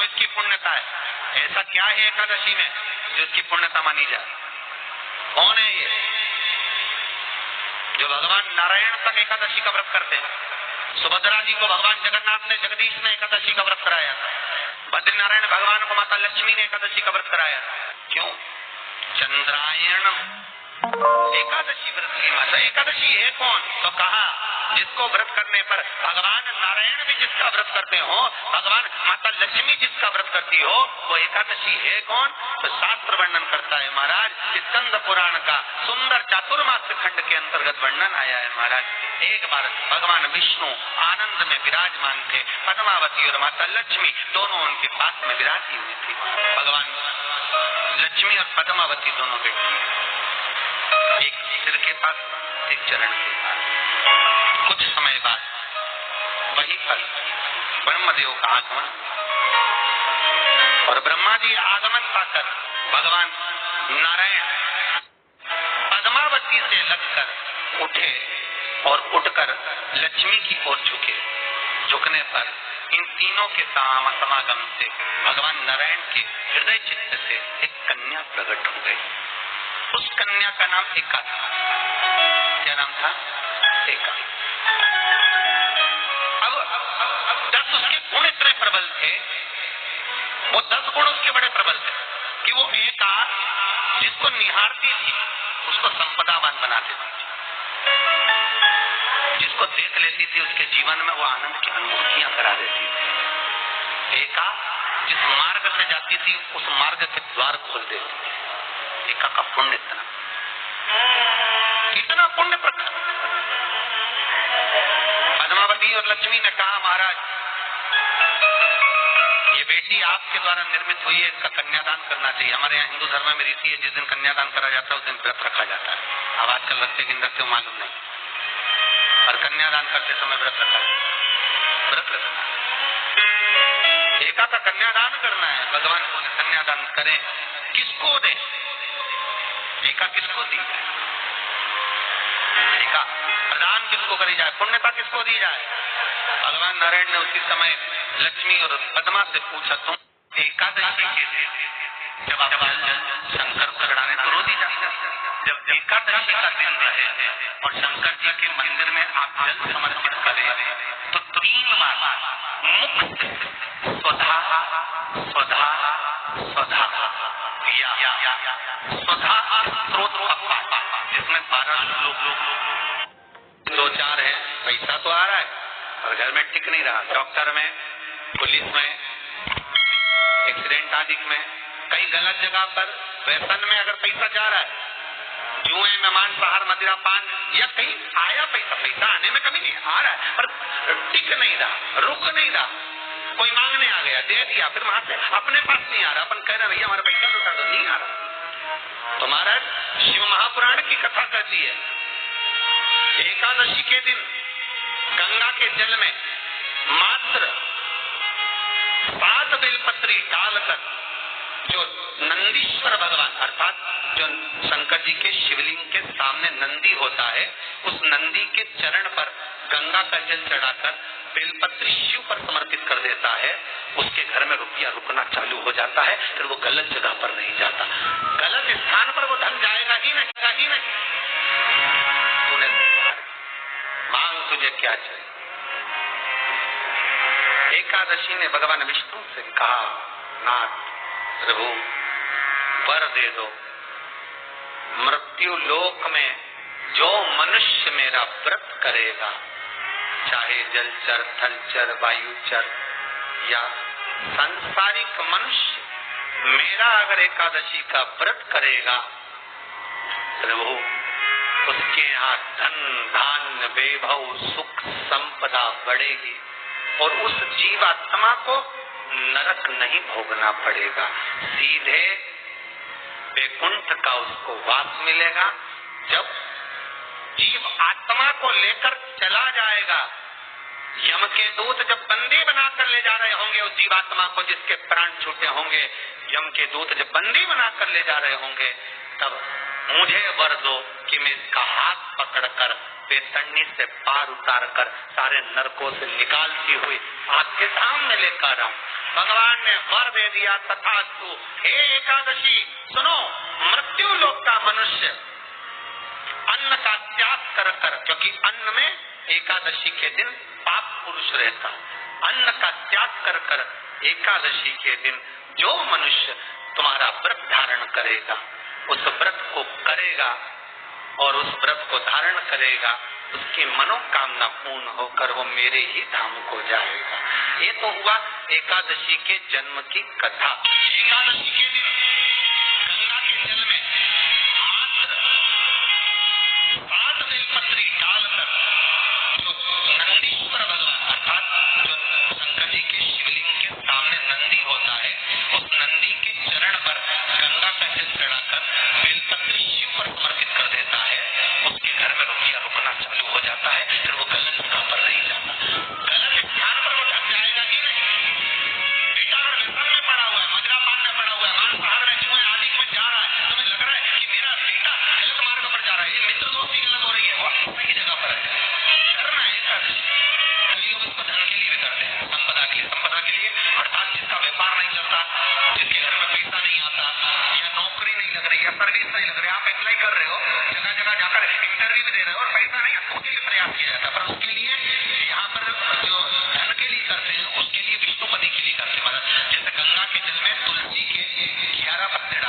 क्यों इसकी पुण्यता है? ऐसा क्या है एकादशी में जो इसकी पुण्यता मानी जाए? कौन है ये जो भगवान नारायण तक एकादशी का व्रत करते हैं? सुभद्रा जी को भगवान जगन्नाथ ने, जगदीश ने एकादशी का व्रत कराया। बद्रीनारायण भगवान को माता लक्ष्मी ने एकादशी का व्रत कराया। क्यों? चंद्रायण एकादशी व्रत की माता। एकादशी है कौन? तो कहा जिसको व्रत करने पर भगवान नारायण भी जिसका व्रत करते हो, भगवान माता लक्ष्मी जिसका व्रत करती हो, वो एकादशी है कौन? तो शास्त्र वर्णन करता है महाराज, स्कंद पुराण का सुंदर चातुर्मास खंड के अंतर्गत वर्णन आया है महाराज। एक बार भगवान विष्णु आनंद में विराजमान थे, पद्मावती और माता लक्ष्मी दोनों उनके पास में विराजी हुई थी। भगवान लक्ष्मी और पद्मावती दोनों बैठी, एक सिर के पास, एक चरण के पास। कुछ समय बाद वहीं पर ब्रह्मदेव का आगमन, और ब्रह्मा जी आगमन पाकर भगवान नारायण पद्मावती से लगकर उठे और उठकर लक्ष्मी की ओर झुके। झुकने पर इन तीनों के समागम से भगवान नारायण के हृदय चित्त से एक कन्या प्रकट हो गई। उस कन्या का नाम एका था। क्या नाम था? एका। अब 10 उसके गुण इतने प्रबल थे, वो 10 गुण उसके बड़े प्रबल थे कि वो एका जिसको निहारती थी उसको संपदावान बना देती थी, जिसको देख लेती थी उसके जीवन में वो आनंद की अनुभूतियां करा देती थी। एका जिस मार्ग से जाती थी उस मार्ग के द्वार खोल देती थी। एका का पुण्य इतना पुण्य प्रखर। पद्मावती और लक्ष्मी ने कहा महाराज ये बेटी आपके द्वारा निर्मित हुई है, इसका कन्यादान करना चाहिए। हमारे यहाँ हिंदू धर्म में रीति है जिस दिन कन्यादान करा जाता है उस दिन व्रत रखा जाता है। अब आजकल रखते कि रखते हो मालूम नहीं, और कन्यादान करते समय व्रत रखा है। व्रत रखना, एका का कन्यादान करना है। भगवान बोले कन्यादान करें, किसको दे? एका किसको दी जाए? एका प्रदान किसको करी जाए? पुण्यता किसको दी जाए? भगवान नारायण ने उसी समय लक्ष्मी और पद्मा से पूछा, तुम एकादशी के दिन जब आप शंकर को चढ़ाने तो रो दी जाती, जब एकादशी का दिन रहे और शंकर जी के मंदिर में आप जल समर्पित करें तो 3 बार मुख से स्वधा स्वधा स्वधा स्वधा स्रोत का, जिसमें 12 लोग 2-4 है। पैसा तो आ रहा है और घर में टिक नहीं रहा। डॉक्टर में, पुलिस में, एक्सीडेंट आदि में, कई गलत जगह पर, व्यसन में अगर पैसा जा रहा है, जुए में, मांसाहार, मदिरा पान, या कहीं आया पैसा आने में कमी नहीं, आ रहा है पर टिक नहीं रहा, रुक नहीं रहा। कोई मांगने आ गया, दे दिया, फिर वहां से अपने पास नहीं आ रहा, अपन कह रहे भैया हमारा पैसा लौटा दो, नहीं आ रहा। तो महाराज शिव महापुराण की कथा कहती है एकादशी के दिन गंगा के जल में मात्र 7 बेलपत्री डालकर जो नंदीश्वर भगवान अर्थात जो शंकर जी के शिवलिंग के सामने नंदी होता है, उस नंदी के चरण पर गंगा का जल चढ़ाकर बेलपत्री शिव पर समर्पित कर देता है, उसके घर में रुपया रुकना चालू हो जाता है। फिर वो गलत जगह पर नहीं जाता, गलत स्थान पर वो धन जाएगा ही नहीं। तूने मांग, तुझे क्या चाहिए? एकादशी ने भगवान विष्णु से कहा, नाथ प्रभु वर दे दो, मृत्यु लोक में जो मनुष्य मेरा व्रत करेगा, चाहे जलचर, थलचर, वायुचर या सांसारिक मनुष्य मेरा अगर एकादशी का व्रत करेगा, प्रभु उसके यहाँ धन धान्य वैभव सुख संपदा बढ़ेगी और उस जीवात्मा को नरक नहीं भोगना पड़ेगा, सीधे वैकुंठ का उसको वास मिलेगा। जब जीव आत्मा को लेकर चला जाएगा, यम के दूत जब बंदी बनाकर ले जा रहे होंगे उस जीवात्मा को जिसके प्राण छूटे होंगे, यम के दूत जब बंदी बनाकर ले जा रहे होंगे, तब मुझे वर दो कि मैं इसका हाथ पकड़कर बेतरनी से पार उतार कर सारे नरकों से निकालती हुई आपके सामने लेकर आऊं। भगवान ने वर दे दिया तथास्तु। हे एकादशी सुनो, मृत्यु लोक का मनुष्य अन्न का त्याग कर कर, क्योंकि अन्न में एकादशी के दिन पाप पुरुष रहता, अन्न का त्याग कर कर एकादशी के दिन जो मनुष्य तुम्हारा व्रत धारण करेगा, उस व्रत को करेगा और उस व्रत को धारण करेगा, उसकी मनोकामना पूर्ण होकर वो मेरे ही धाम को जाएगा। ये तो हुआ एकादशी के जन्म की कथा। एकादशी के दिन गंगा के जल में मात्र 7 बेलपत्री डालकर जो नंदीश्वर भगवान अर्थात जो शंकर जी के शिवलिंग के सामने नंदी होता है, उस नंदी के चरण पर गंगा का जल चढ़ाकर बेलपत्री शिव पर समर्पित कर देता है, उसके घर में रुपया रुकना चालू हो जाता है। फिर वो गलत जगह पर नहीं जाता, गलत स्थान पर वो ढक जाएगा कि नहीं। बेटा अगर व्यसन में पड़ा हुआ है, मजरापान में पड़ा हुआ है, मांसाहार में जुए आदि में जा रहा है, तुम्हें लग रहा है कि मेरा बेटा गलत मार्ग पर जा रहा है, ये मित्र दोस्ती गलत हो रही है, वो सही जगह पर है, करना है एकादशी। कई लोग इसको धन के लिए भी करते हैं, संपदा के लिए, संपदा के लिए अर्थात जिसका व्यापार नहीं चलता, जिसके घर में पैसा नहीं आता, या नौकरी नहीं लग रही, या सर्विस नहीं लग रही, आप अप्लाई कर रहे हो, जगह जगह जाकर इंटरव्यू भी दे रहे हो और पैसा नहीं, उसके लिए प्रयास किया जाता है। पर उसके लिए यहाँ पर जो धन के लिए करते हैं, उसके लिए विष्णुपति के लिए करते हैं। मतलब जैसे गंगा के जल में तुलसी के 11 पत्ते